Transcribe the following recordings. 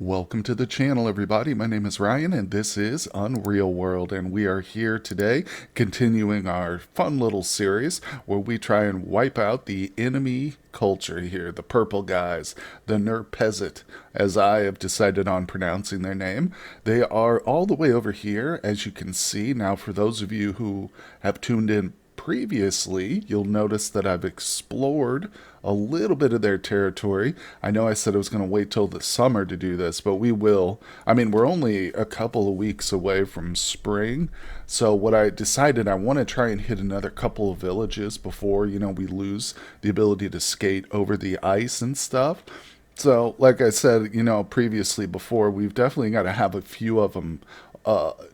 Welcome to the channel, everybody. My name is Ryan, and this is Unreal World, and we are here today continuing our fun little series where we try and wipe out the enemy culture here, the purple guys, the Njerpez, as I have decided on pronouncing their name. They are all the way over here, as you can see. Now, for those of you who have tuned in previously, you'll notice that I've explored a little bit of their territory. I know I said I was going to wait till the summer to do this, but we will. I mean, we're only a couple of weeks away from spring. So what I decided, I want to try and hit another couple of villages before, we lose the ability to skate over the ice and stuff. So, like I said, previously before, we've definitely got to have a few of them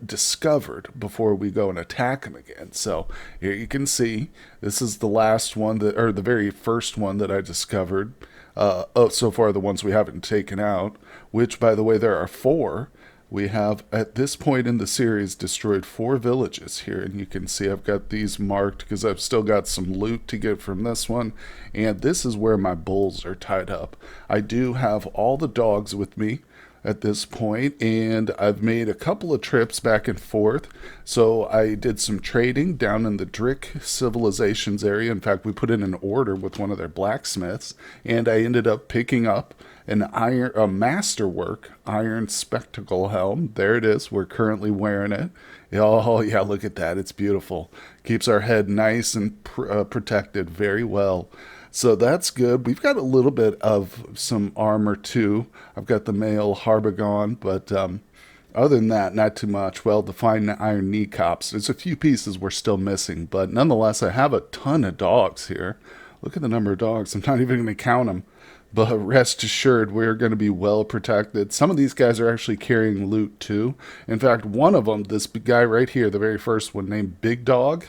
discovered before we go and attack them again. So here you can see this is the last one or the very first one that I discovered. So far, the ones we haven't taken out, which, by the way, there are four. We have, at this point in the series, destroyed four villages here, and you can see I've got these marked because I've still got some loot to get from this one, and this is where my bulls are tied up. I do have all the dogs with me at this point, and I've made a couple of trips back and forth. So I did some trading down in the Drick Civilizations area. In fact, we put in an order with one of their blacksmiths, and I ended up picking up a masterwork iron spectacle helm. There it is. We're currently wearing it. Oh yeah, look at that. It's beautiful. Keeps our head nice and protected very well. So that's good. We've got a little bit of some armor too. I've got the male Harbigon, but other than that, not too much. Well, the fine iron kneecaps. There's a few pieces we're still missing, but nonetheless, I have a ton of dogs here. Look at the number of dogs. I'm not even going to count them. But rest assured, we're going to be well protected. Some of these guys are actually carrying loot too. In fact, one of them, this guy right here, the very first one named Big Dog,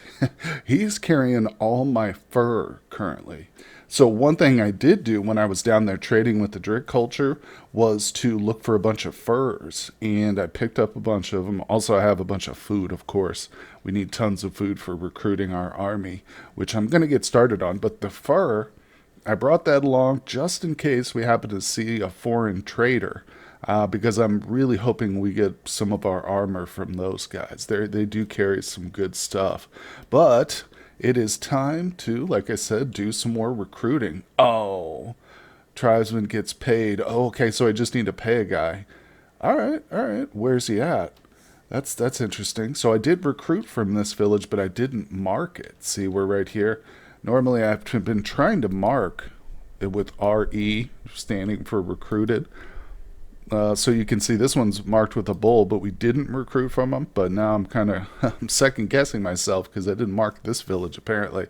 he's carrying all my fur currently. So one thing I did do when I was down there trading with the Drick culture was to look for a bunch of furs, and I picked up a bunch of them. Also, I have a bunch of food, of course. We need tons of food for recruiting our army, which I'm going to get started on. But the fur, I brought that along just in case we happen to see a foreign trader, because I'm really hoping we get some of our armor from those guys. They do carry some good stuff. But it is time to, like I said, do some more recruiting. Oh, tribesman gets paid. Oh, okay, so I just need to pay a guy. All right, all right. Where's he at? That's interesting. So I did recruit from this village, but I didn't mark it. See, we're right here. Normally, I've been trying to mark it with RE, standing for recruited. So you can see this one's marked with a bull, but we didn't recruit from them. But now I'm kind of I'm second guessing myself because I didn't mark this village apparently.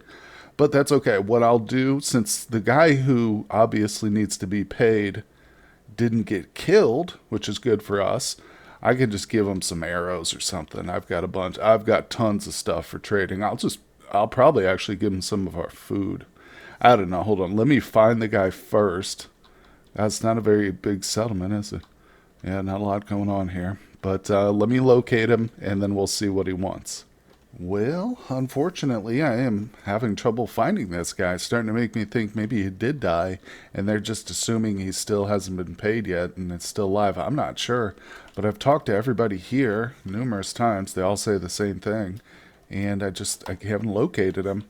But that's okay. What I'll do, since the guy who obviously needs to be paid didn't get killed, which is good for us, I can just give him some arrows or something. I've got a bunch. I've got tons of stuff for trading. I'll probably actually give him some of our food. I don't know. Hold on. Let me find the guy first. That's not a very big settlement, is it? Yeah, not a lot going on here. But let me locate him, and then we'll see what he wants. Well, unfortunately, I am having trouble finding this guy. It's starting to make me think maybe he did die, and they're just assuming he still hasn't been paid yet, and it's still alive. I'm not sure. But I've talked to everybody here numerous times. They all say the same thing. And I haven't located him.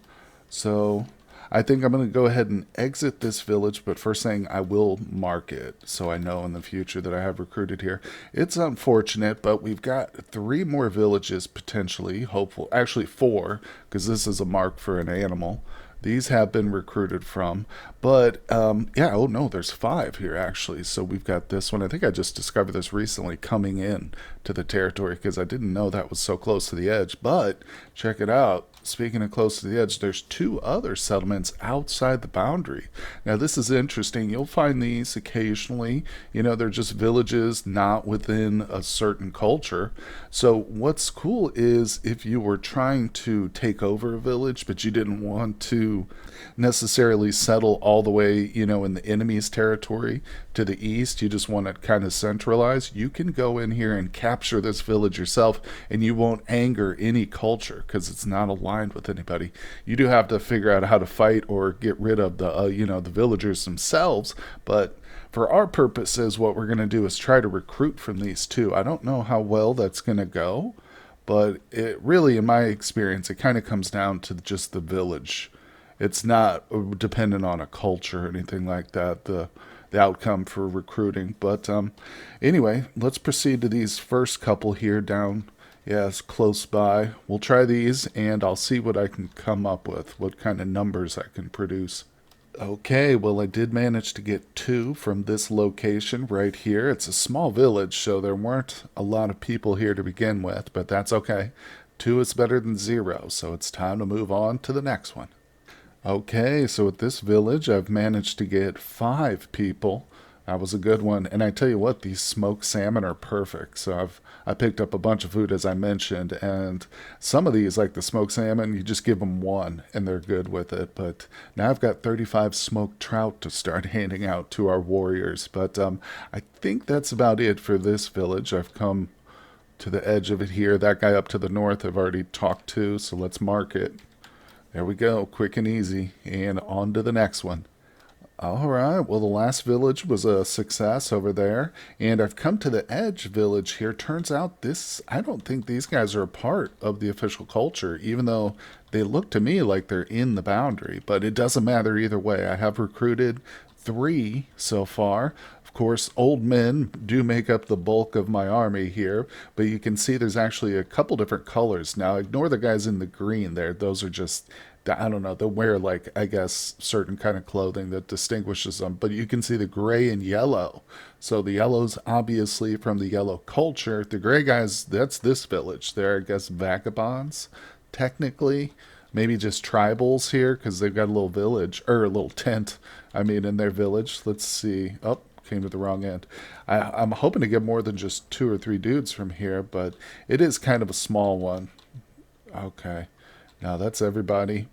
So I think I'm going to go ahead and exit this village, but first thing, I will mark it so I know in the future that I have recruited here. It's unfortunate, but we've got 3 more villages potentially, hopeful. Actually 4, because this is a mark for an animal. These have been recruited from, but yeah, oh no, there's 5 here actually. So we've got this one. I think I just discovered this recently coming in to the territory because I didn't know that was so close to the edge, but check it out. Speaking of close to the edge, there's 2 other settlements outside the boundary. Now, this is interesting. You'll find these occasionally. They're just villages not within a certain culture. So what's cool is if you were trying to take over a village, but you didn't want to necessarily settle all the way, in the enemy's territory to the east, you just want to kind of centralize, you can go in here and capture this village yourself, and you won't anger any culture because it's not aligned with anybody. You do have to figure out how to fight or get rid of the the villagers themselves, but for our purposes, what we're going to do is try to recruit from these two. I don't know how well that's going to go, but it really, in my experience, it kind of comes down to just the village. It's not dependent on a culture or anything like that. The outcome for recruiting. But anyway, let's proceed to these first couple here down. Yes, close by. We'll try these, and I'll see what I can come up with, what kind of numbers I can produce. Okay, well, I did manage to get two from this location right here. It's a small village, so there weren't a lot of people here to begin with, but that's okay. Two is better than zero, so it's time to move on to the next one. Okay, so at this village, I've managed to get five people. That was a good one. And I tell you what, these smoked salmon are perfect. So I picked up a bunch of food, as I mentioned, and some of these, like the smoked salmon, you just give them one and they're good with it. But now I've got 35 smoked trout to start handing out to our warriors. But I think that's about it for this village. I've come to the edge of it here. That guy up to the north I've already talked to, so let's mark it. There we go, quick and easy, and on to the next one. All right, well, the last village was a success over there, and I've come to the edge village here. Turns out I don't think these guys are a part of the official culture, even though they look to me like they're in the boundary, but it doesn't matter either way. I have recruited three so far. Of course, old men do make up the bulk of my army here, but you can see there's actually a couple different colors. Now, ignore the guys in the green there. Those are just, I don't know, they'll wear, like, I guess, certain kind of clothing that distinguishes them. But you can see the gray and yellow. So the yellow's obviously from the yellow culture. The gray guys, that's this village. They're, I guess, vagabonds, technically. Maybe just tribals here, because they've got a little village, or a little tent, I mean, in their village. Let's see. Oh, came to the wrong end. I'm hoping to get more than just two or three dudes from here, but it is kind of a small one. Okay. Now that's everybody.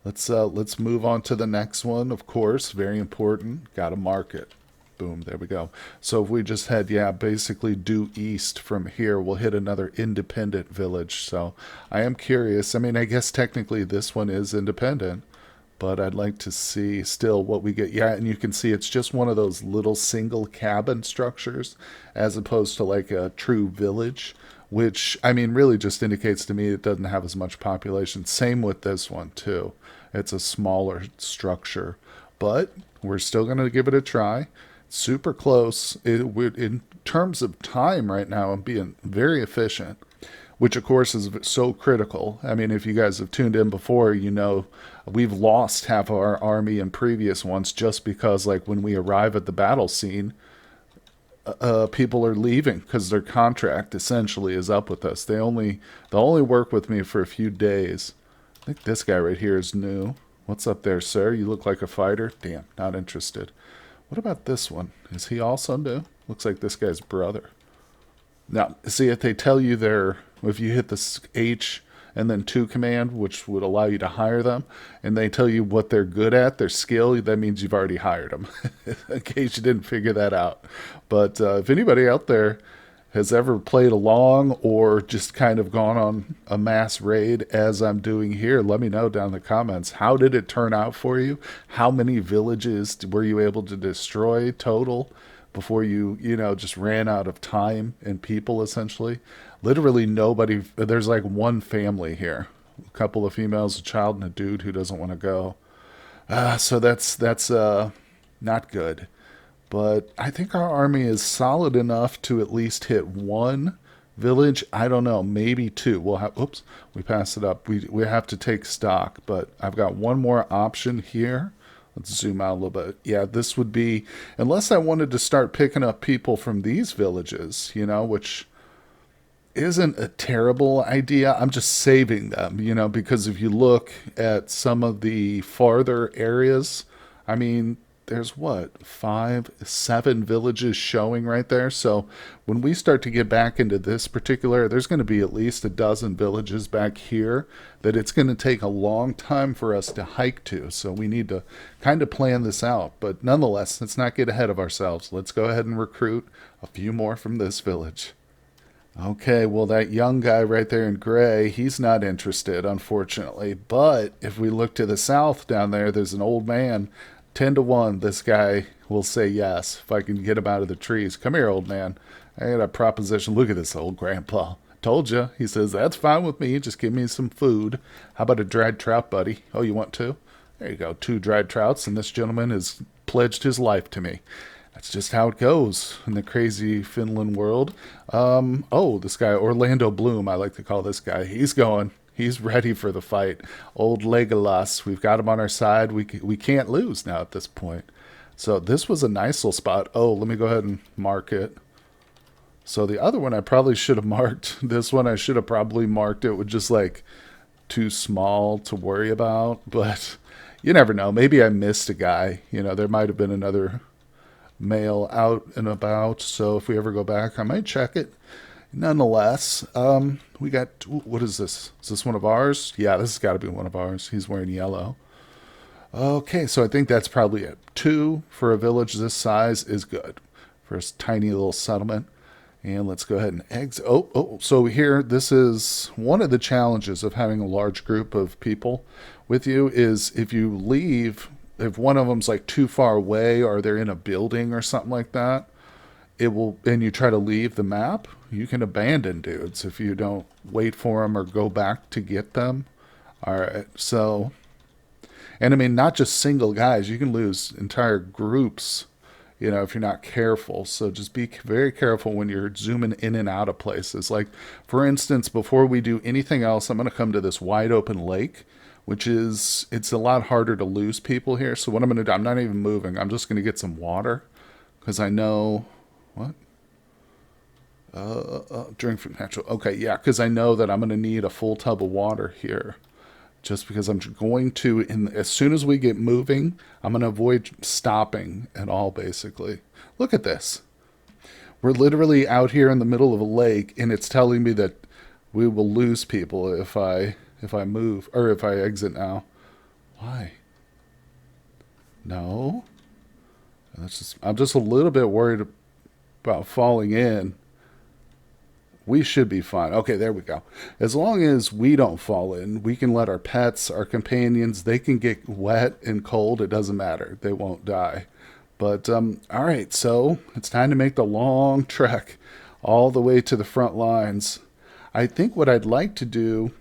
Let's move on to the next one, of course. Very important. Gotta mark it. Boom, there we go. So if we just head, basically due east from here, we'll hit another independent village. So I am curious. I mean, I guess technically this one is independent, but I'd like to see still what we get. Yeah, and you can see it's just one of those little single cabin structures as opposed to like a true village, which, I mean, really just indicates to me it doesn't have as much population. Same with this one, too. It's a smaller structure, but we're still going to give it a try. Super close. In terms of time right now, I'm being very efficient, which of course is so critical. I mean, if you guys have tuned in before, you know we've lost half of our army in previous ones just because, like, when we arrive at the battle scene, people are leaving because their contract essentially is up with us. They'll only work with me for a few days. I think this guy right here is new. What's up there, sir? You look like a fighter. Damn, not interested. What about this one? Is he also new? Looks like this guy's brother. Now, see, if they tell you if you hit the H and then 2 command, which would allow you to hire them, and they tell you what they're good at, their skill, that means you've already hired them, in case you didn't figure that out. But if anybody out there has ever played along or just kind of gone on a mass raid as I'm doing here, let me know down in the comments. How did it turn out for you? How many villages were you able to destroy total before you just ran out of time and people, essentially? Literally nobody. There's like one family here. A couple of females, a child, and a dude who doesn't want to go. So that's not good. But I think our army is solid enough to at least hit one village. I don't know, maybe two. We'll have. Oops, we passed it up. We have to take stock. But I've got one more option here. Let's zoom out a little bit. Yeah, this would be, unless I wanted to start picking up people from these villages, which isn't a terrible idea. I'm just saving them, because if you look at some of the farther areas, I mean, there's 5, 7 villages showing right there. So when we start to get back into this particular, there's going to be at least a dozen villages back here that it's going to take a long time for us to hike to. So we need to kind of plan this out. But nonetheless, let's not get ahead of ourselves. Let's go ahead and recruit a few more from this village. Okay, well, that young guy right there in gray, he's not interested, unfortunately. But if we look to the south down there, there's an old man. 10 to 1, this guy will say yes if I can get him out of the trees. Come here, old man. I got a proposition. Look at this old grandpa. Told you. He says, that's fine with me. Just give me some food. How about a dried trout, buddy? Oh, you want two? There you go. 2 dried trouts, and this gentleman has pledged his life to me. That's just how it goes in the crazy Finland world. Oh, this guy, Orlando Bloom, I like to call this guy. He's going. He's ready for the fight. Old Legolas, we've got him on our side. We can't lose now at this point. So this was a nice little spot. Oh, let me go ahead and mark it. So the other one I probably should have marked. This one I should have probably marked it with just like too small to worry about. But you never know. Maybe I missed a guy. You know, there might have been another male out and about. So if we ever go back, I might check it. Nonetheless, we got, what is this? Is this one of ours? Yeah, this has got to be one of ours. He's wearing yellow. Okay, so I think that's probably it. 2 for a village this size is good for a tiny little settlement. And let's go ahead and exit. So here, this is one of the challenges of having a large group of people with you is if you leave, if one of them's like too far away or they're in a building or something like that, it will, and you try to leave the map, you can abandon dudes if you don't wait for them or go back to get them. All right, so, and I mean, not just single guys, you can lose entire groups, you know, if you're not careful. So just be very careful when you're zooming in and out of places. Like, for instance, before we do anything else, I'm going to come to this wide open lake, which is, it's a lot harder to lose people here. So what I'm going to do, I'm not even moving. I'm just going to get some water because I know, what? Drink from natural. Okay, yeah, because I know that I'm going to need a full tub of water here. Just because I'm going to, as soon as we get moving, I'm going to avoid stopping at all, basically. Look at this. We're literally out here in the middle of a lake, and it's telling me that we will lose people if I move, or if I exit now. Why? No. I'm just a little bit worried about falling in. We should be fine. Okay, there we go. As long as we don't fall in, we can let our pets, our companions, they can get wet and cold. It doesn't matter. They won't die. But, all right, so it's time to make the long trek all the way to the front lines. I think what I'd like to do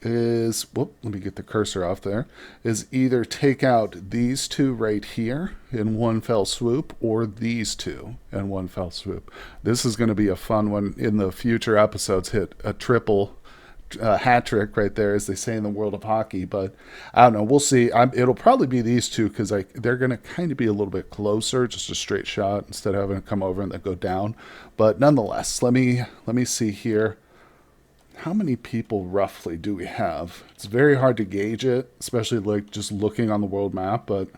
is, whoop, let me get the cursor off there, is either take out these 2 right here in one fell swoop or these 2 in one fell swoop. This is going to be a fun one in the future episodes. Hit a triple hat trick right there, as they say in the world of hockey. But I don't know. We'll see. It'll probably be these 2 because they're going to kind of be a little bit closer, just a straight shot instead of having to come over and then go down. But nonetheless, let me see here. How many people roughly do we have? It's very hard to gauge it, especially like just looking on the world map, but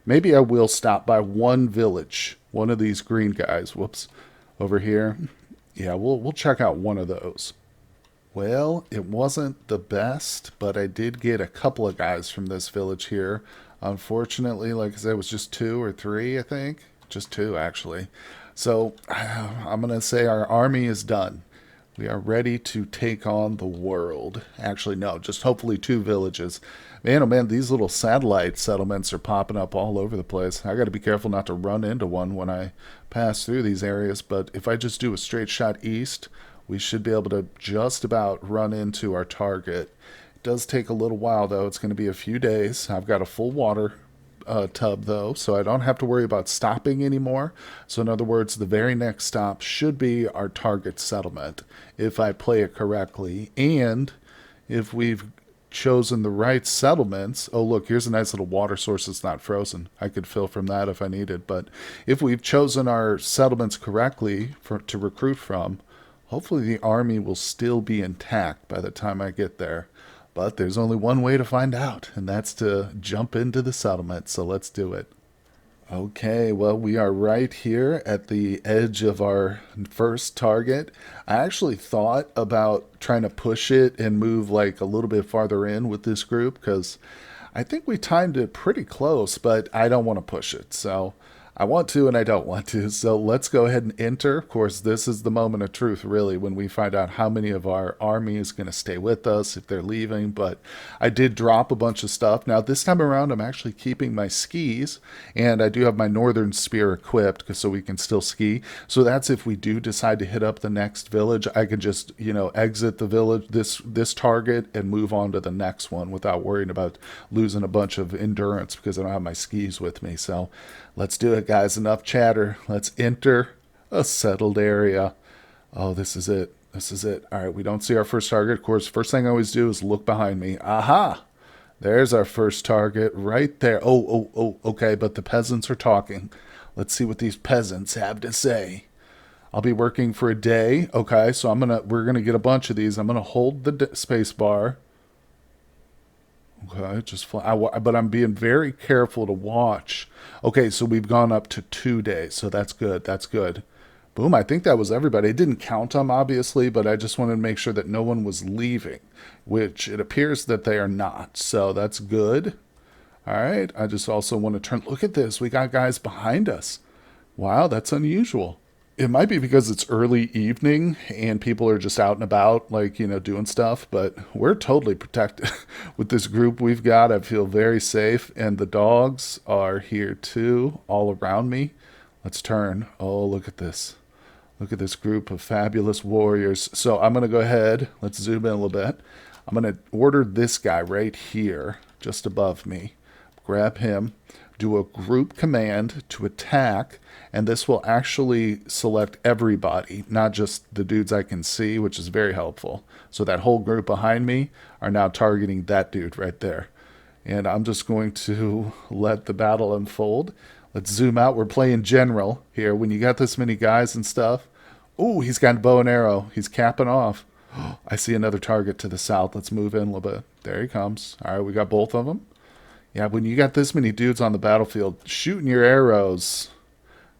maybe I will stop by one village, one of these green guys. Whoops, over here. Yeah, we'll check out one of those. Well, it wasn't the best, but I did get a couple of guys from this village here. Unfortunately, like I said, it was just 2 or 3, I think. Just 2, actually. So I'm going to say our army is done. We are ready to take on the world. Actually, no, just hopefully 2 villages. Man, oh man, these little satellite settlements are popping up all over the place. I got to be careful not to run into one when I pass through these areas, but if I just do a straight shot east, we should be able to just about run into our target. It does take a little while, though. It's going to be a few days. I've got a full water tub, though, so I don't have to worry about stopping anymore. So in other words, the very next stop should be our target settlement if I play it correctly, and if we've chosen the right settlements. Oh look, here's a nice little water source that's not frozen. I could fill from that if I needed. But if we've chosen our settlements correctly to recruit from, hopefully the army will still be intact by the time I get there. But there's only one way to find out, and that's to jump into the settlement, so let's do it. Okay, well, we are right here at the edge of our first target. I actually thought about trying to push it and move like a little bit farther in with this group, because I think we timed it pretty close, but I don't want to push it. So I want to and I don't want to. So let's go ahead and enter. Of course, this is the moment of truth, really, when we find out how many of our army is going to stay with us if they're leaving. But I did drop a bunch of stuff. Now, this time around, I'm actually keeping my skis, and I do have my northern spear equipped so we can still ski. So that's if we do decide to hit up the next village, I can just, exit the village, this target, and move on to the next one without worrying about losing a bunch of endurance because I don't have my skis with me. So let's do it, guys. Enough chatter. Let's enter a settled area. Oh, this is it. This is it. All right, we don't see our first target. Of course, first thing I always do is look behind me. Aha! There's our first target right there. Oh, okay, but the peasants are talking. Let's see what these peasants have to say. I'll be working for a day. Okay, so we're gonna get a bunch of these. I'm gonna hold the space bar. Okay, just fly. But I'm being very careful to watch. Okay, so we've gone up to 2 days, so that's good. That's good. Boom, I think that was everybody. It didn't count them, obviously, but I just wanted to make sure that no one was leaving, which it appears that they are not. So that's good. All right, I just also want to turn. Look at this. We got guys behind us. Wow, that's unusual. It might be because it's early evening and people are just out and about, like, doing stuff, but we're totally protected with this group we've got. I feel very safe, and the dogs are here too, all around me. Let's turn. Oh, look at this. Look at this group of fabulous warriors. So I'm going to go ahead. Let's zoom in a little bit. I'm going to order this guy right here, just above me. Grab him, do a group command to attack, and this will actually select everybody, not just the dudes I can see, which is very helpful. So that whole group behind me are now targeting that dude right there. And I'm just going to let the battle unfold. Let's zoom out. We're playing general here. When you got this many guys and stuff. Ooh, he's got a bow and arrow. He's capping off. I see another target to the south. Let's move in a little bit. There he comes. All right, we got both of them. Yeah, when you got this many dudes on the battlefield, shooting your arrows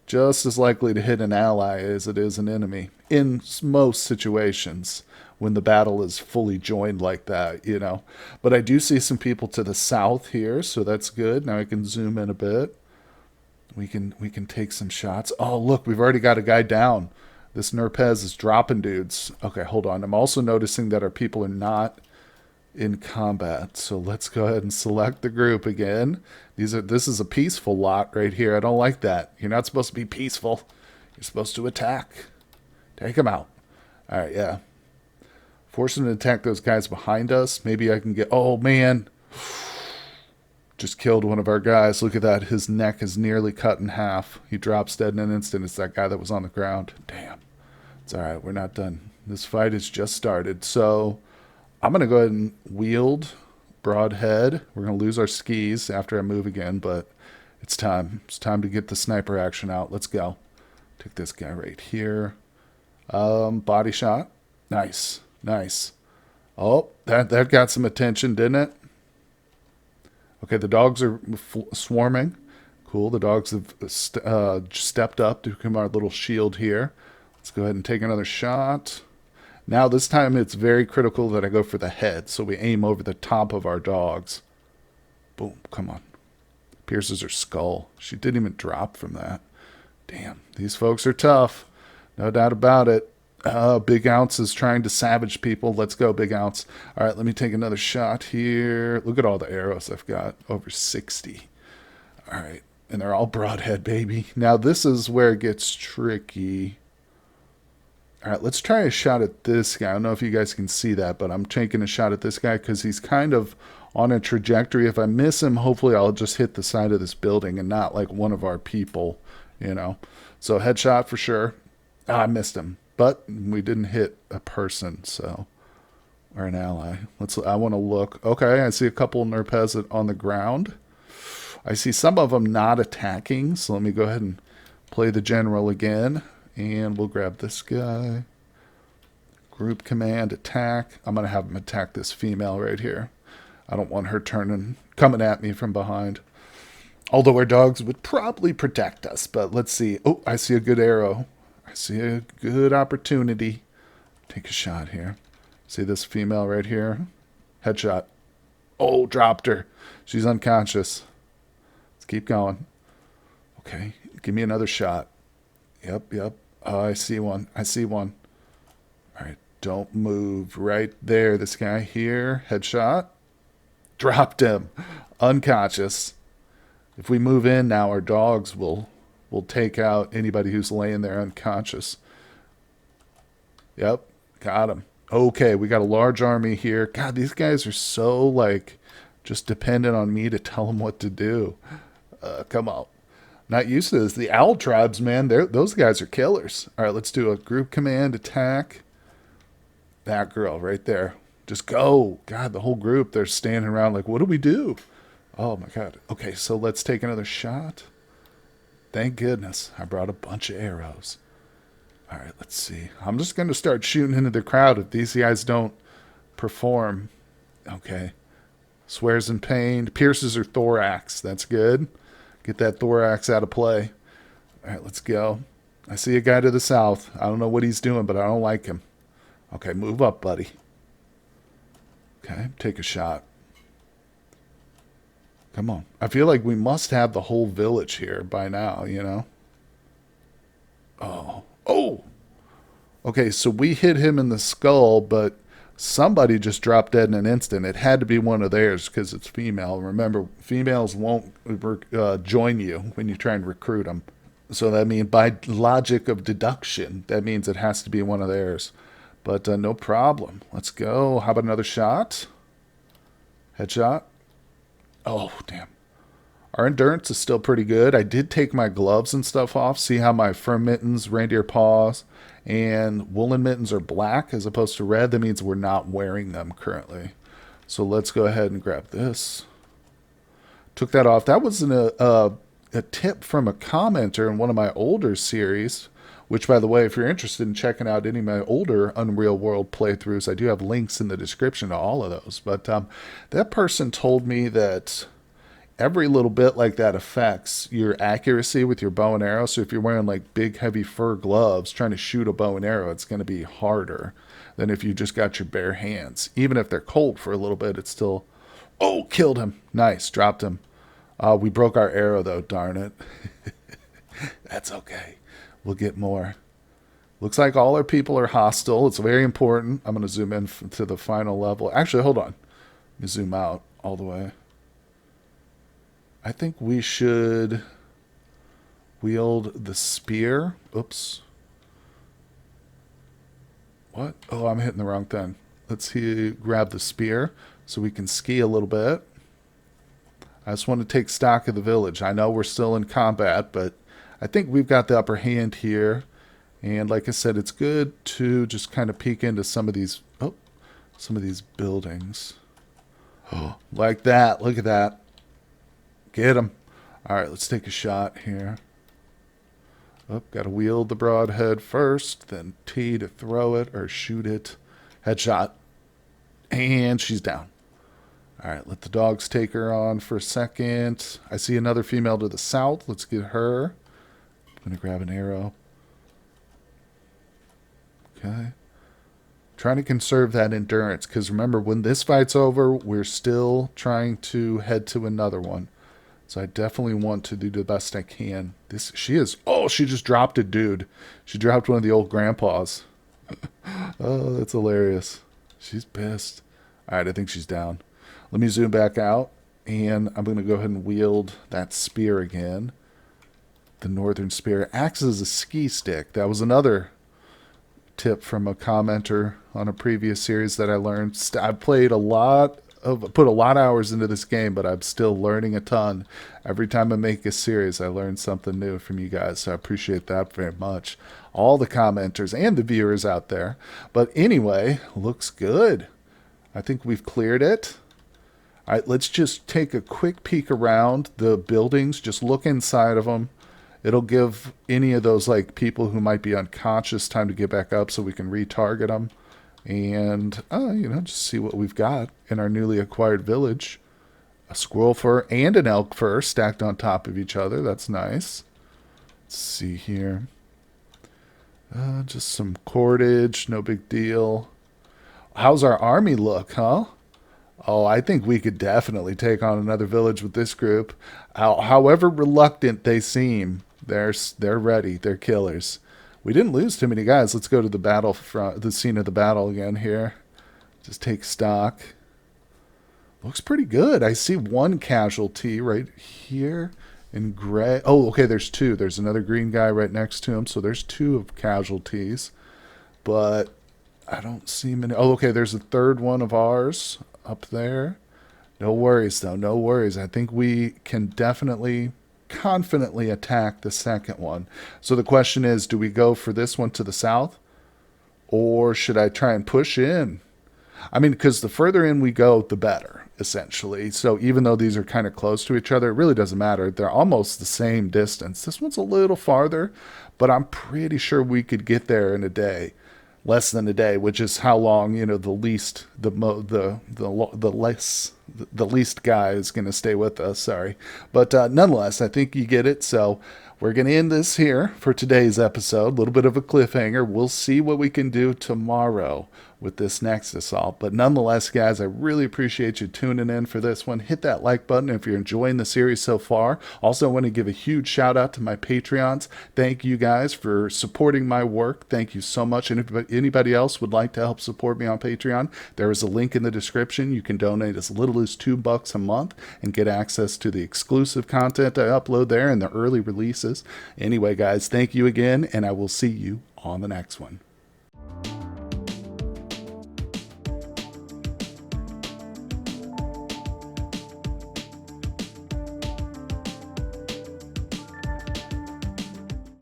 just as likely to hit an ally as it is an enemy in most situations when the battle is fully joined like that. But I do see some people to the south here, so that's good. Now I can zoom in a bit. We can take some shots. Oh, look, we've already got a guy down. This Njerpez is dropping dudes. Okay, hold on. I'm also noticing that our people are not in combat. So let's go ahead and select the group again. This is a peaceful lot right here. I don't like that. You're not supposed to be peaceful. You're supposed to attack. Take them out. All right, yeah. Force them to attack those guys behind us. Maybe I can get... Oh, man. Just killed one of our guys. Look at that. His neck is nearly cut in half. He drops dead in an instant. It's that guy that was on the ground. Damn. It's all right. We're not done. This fight has just started. So I'm going to go ahead and wield broadhead. We're going to lose our skis after I move again, but it's time. It's time to get the sniper action out. Let's go. Take this guy right here. Body shot. Nice. Nice. Oh, that got some attention, didn't it? Okay, the dogs are swarming. Cool. The dogs have stepped up to become our little shield here. Let's go ahead and take another shot. Now, this time it's very critical that I go for the head, so we aim over the top of our dogs. Boom. Come on. Pierces her skull. She didn't even drop from that. Damn. These folks are tough. No doubt about it. Big Ounce is trying to savage people. Let's go, Big Ounce. All right, let me take another shot here. Look at all the arrows I've got. Over 60. All right. And they're all broadhead, baby. Now, this is where it gets tricky. All right, let's try a shot at this guy. I don't know if you guys can see that, but I'm taking a shot at this guy because he's kind of on a trajectory. If I miss him, hopefully I'll just hit the side of this building and not like one of our people. So headshot for sure. I missed him. But we didn't hit a person, so, or an ally. I want to look. Okay, I see a couple Njerpez on the ground. I see some of them not attacking, so let me go ahead and play the general again. And we'll grab this guy. Group command, attack. I'm going to have him attack this female right here. I don't want her coming at me from behind. Although our dogs would probably protect us, but let's see. Oh, I see a good arrow. I see a good opportunity. Take a shot here. See this female right here? Headshot. Oh, dropped her. She's unconscious. Let's keep going. Okay. Give me another shot. Yep, yep. Oh, I see one. I see one. All right, don't move. Right there. This guy here. Headshot. Dropped him. Unconscious. If we move in now, our dogs will take out anybody who's laying there unconscious. Yep, got him. Okay, we got a large army here. God, these guys are so like just dependent on me to tell them what to do. Come on. Not used to this. The owl tribes, man, those guys are killers. All right, let's do a group command attack. That girl right there. Just go. God, the whole group, they're standing around like, what do we do? Oh my God. Okay, so let's take another shot. Thank goodness I brought a bunch of arrows. All right, let's see. I'm just going to start shooting into the crowd if these guys don't perform. Okay. Swears in pain. Pierces her thorax. That's good. Get that thorax out of play. All right, let's go. I see a guy to the south. I don't know what he's doing, but I don't like him. Okay, move up, buddy. Okay, take a shot. Come on. I feel like we must have the whole village here by now, you know? Oh. Oh! Okay, so we hit him in the skull, but somebody just dropped dead in an instant. It had to be one of theirs because it's female. Remember, females won't join you when you try and recruit them. So that means by logic of deduction, that means it has to be one of theirs. But no problem. Let's go. How about another shot? Headshot. Oh, damn. Our endurance is still pretty good. I did take my gloves and stuff off. See how my fur mittens, reindeer paws, and woolen mittens are black as opposed to red? That means we're not wearing them currently. So let's go ahead and grab this. Took that off. That was a tip from a commenter in one of my older series, which, by the way, if you're interested in checking out any of my older Unreal World playthroughs, I do have links in the description to all of those. But that person told me that every little bit like that affects your accuracy with your bow and arrow. So if you're wearing like big, heavy fur gloves trying to shoot a bow and arrow, it's going to be harder than if you just got your bare hands. Even if they're cold for a little bit, it's still... Oh, killed him. Nice, dropped him. We broke our arrow, though, darn it. That's okay. We'll get more. Looks like all our people are hostile. It's very important. I'm going to zoom in to the final level. Actually, hold on. Let me zoom out all the way. I think we should wield the spear. Oops. What? Oh, I'm hitting the wrong thing. Let's grab the spear so we can ski a little bit. I just want to take stock of the village. I know we're still in combat, but I think we've got the upper hand here. And like I said, it's good to just kind of peek into some of these buildings. Oh, like that. Look at that. Get him. All right, let's take a shot here. Oh, got to wield the broadhead first, then T to throw it or shoot it. Headshot. And she's down. All right, let the dogs take her on for a second. I see another female to the south. Let's get her. I'm going to grab an arrow. Okay. Trying to conserve that endurance, because remember, when this fight's over, we're still trying to head to another one. So I definitely want to do the best I can. She just dropped a dude. She dropped one of the old grandpas. Oh, that's hilarious. She's pissed. All right, I think she's down. Let me zoom back out, and I'm going to go ahead and wield that spear again. The northern spear acts as a ski stick. That was another tip from a commenter on a previous series that I learned. I've put a lot of hours into this game, but I'm still learning a ton. Every time I make a series, I learn something new from you guys, so I appreciate that very much. All the commenters and the viewers out there. But anyway, looks good. I think we've cleared it. All right, let's just take a quick peek around the buildings. Just look inside of them. It'll give any of those like people who might be unconscious time to get back up so we can retarget them. And, just see what we've got in our newly acquired village. A squirrel fur and an elk fur stacked on top of each other. That's nice. Let's see here. Just some cordage. No big deal. How's our army look, huh? Oh, I think we could definitely take on another village with this group. However reluctant they seem, They're ready. They're killers. We didn't lose too many guys. Let's go to the battle front, the scene of the battle again here. Just take stock. Looks pretty good. I see one casualty right here in gray. Oh, okay, there's two. There's another green guy right next to him, so there's two of casualties. But I don't see many. Oh, okay, there's a third one of ours up there. No worries, though. No worries. I think we can definitely, confidently attack the second one. So the question is, do we go for this one to the south? Or should I try and push in? I mean, because the further in we go, the better, essentially. So even though these are kind of close to each other, it really doesn't matter. They're almost the same distance. This one's a little farther, but I'm pretty sure we could get there in a day. Less than a day, which is how long the least the least guy is going to stay with us. Sorry, but nonetheless, I think you get it. So we're going to end this here for today's episode. A little bit of a cliffhanger. We'll see what we can do tomorrow with this next assault. But nonetheless, guys, I really appreciate you tuning in for this one. Hit that like button if you're enjoying the series so far. Also, I want to give a huge shout out to my Patreons. Thank you guys for supporting my work. Thank you so much. And if anybody else would like to help support me on Patreon, there is a link in the description. You can donate as little as $2 a month and get access to the exclusive content I upload there and the early releases. Anyway, guys, thank you again, and I will see you on the next one.